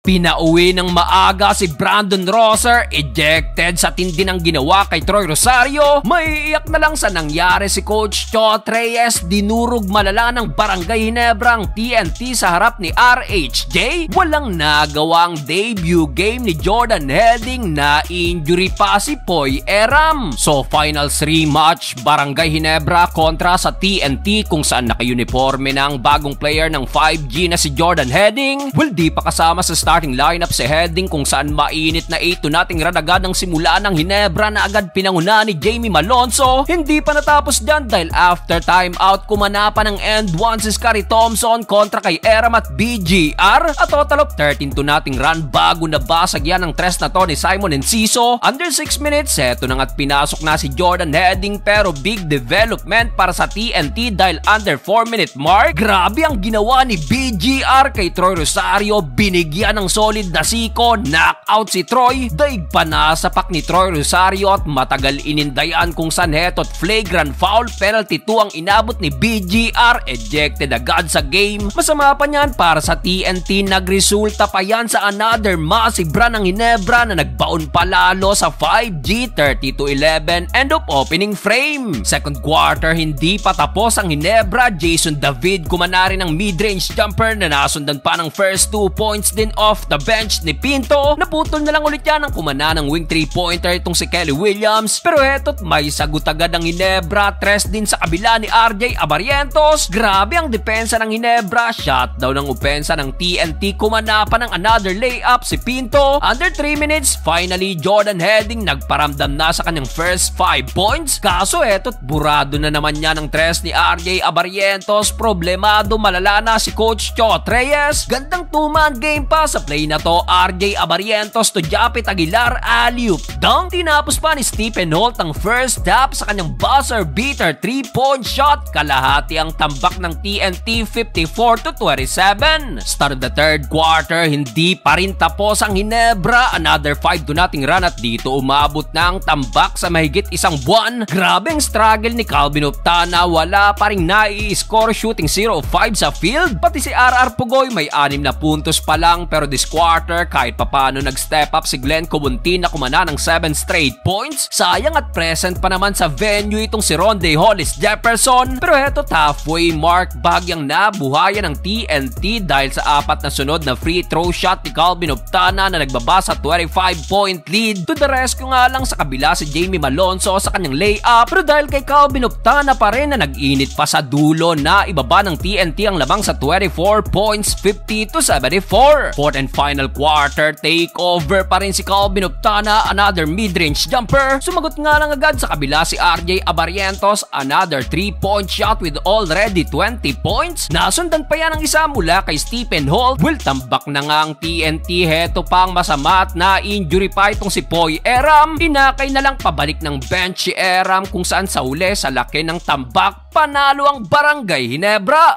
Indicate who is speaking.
Speaker 1: Pinauwi ng maaga si Brandon Rosser, ejected sa tindi ng ginawa kay Troy Rosario. Maiiyak na lang sa nangyari si Coach Chot Reyes, dinurog malala ng Barangay Ginebra ang TNT sa harap ni RHJ. Walang nagawang debut game ni Jordan Heading, na injury pa si Poy Eram. So finals rematch, Barangay Ginebra kontra sa TNT, kung saan naka-uniforme ng bagong player ng 5G na si Jordan Heading. Well, di pa kasama sa starting lineup si Heading, kung saan mainit na 8 nating run agad ng simula ng Ginebra na agad pinanguna ni Jamie Malonzo. Hindi pa natapos dyan dahil after timeout kumana pa ng end 1 si Scotty Thompson kontra kay Eram at BGR. A total of 13 nating run bago nabasag yan ng tres na to ni Simon Enciso. Under 6 minutes, eto na nga't pinasok na si Jordan Heading, pero big development para sa TNT dahil under 4 minute mark. Grabe ang ginawa ni BGR kay Troy Rosario, binigyan ng solid na siko, knockout si Troy. Daig pa nasapak ni Troy Rosario at matagal inindayan, kung saan heto't flagrant foul, penalty 2 ang inabot ni BGR, ejected agad sa game. Masama pa niyan para sa TNT, nagresulta pa yan sa another massive run ng Ginebra na nagbaon palalo sa 5G, 30-11 end of opening frame. Second quarter, hindi pa tapos ang Ginebra. Jason David kumana rin ng mid-range jumper na nasundan pa ng first 2 points din off the bench ni Pinto. Naputol na lang ulit yan ang kumana ng wing 3-pointer itong si Kelly Williams. Pero heto't may sagot agad ang Ginebra, tres din sa kabila ni RJ Abarientos. Grabe ang depensa ng Ginebra, shutdown ng opensa ng TNT, kumana pa ng another layup si Pinto. Under 3 minutes, finally Jordan Heading nagparamdam na sa kanyang first 5 points. Kaso heto't burado na naman niya ng tres ni RJ Abarientos. Problemado malala na si Coach Chot Reyes. Gandang 2-man game pa sa play na to. RJ Abarientos to Japit Aguilar, alley-oop dunk. Tinapos pa ni Stephen Holt ang first half sa kanyang buzzer beater 3-point shot. Kalahati ang tambak ng TNT, 54-27. Start of the third quarter, hindi pa rin tapos ang Ginebra. Another 5-0 run at dito umabot na ang tambak sa mahigit isang buwan. Grabe ang struggle ni Calvin Optana, wala pa rin nai-score, shooting 0-5 sa field. Pati si RR Pugoy may 6 na puntos pa lang, pero this quarter kahit papano nag-step up si Glenn Cobuntin na kumana ng 7 straight points. Sayang at present pa naman sa venue itong si Ronde Hollis Jefferson. Pero heto, halfway mark, bagyang nabuhayan ng TNT dahil sa 4 na sunod na free throw shot ni Calvin Optana na nagbaba sa 25-point lead. To the rescue nga lang sa kabila si Jamie Malonzo sa kanyang layup, pero dahil kay Calvin Optana pa rin na nag-init pa sa dulo, na ibaba ng TNT ang lamang sa 24 points, 50-74. Fourth and final quarter, takeover pa rin si Calvin Optana, another mid-range jumper. Sumagot nga lang agad sa kabila si RJ Abarientos, another 3-point shot with already 20 points. Nasundan pa yan ang isa mula kay Stephen Holt. Well, tambak na nga ang TNT. Heto pang masama at na-injury pa itong si Poy Eram. Inakay na lang pabalik ng bench si Eram, kung saan sa uli sa laki ng tambak, panalo ang Barangay Ginebra.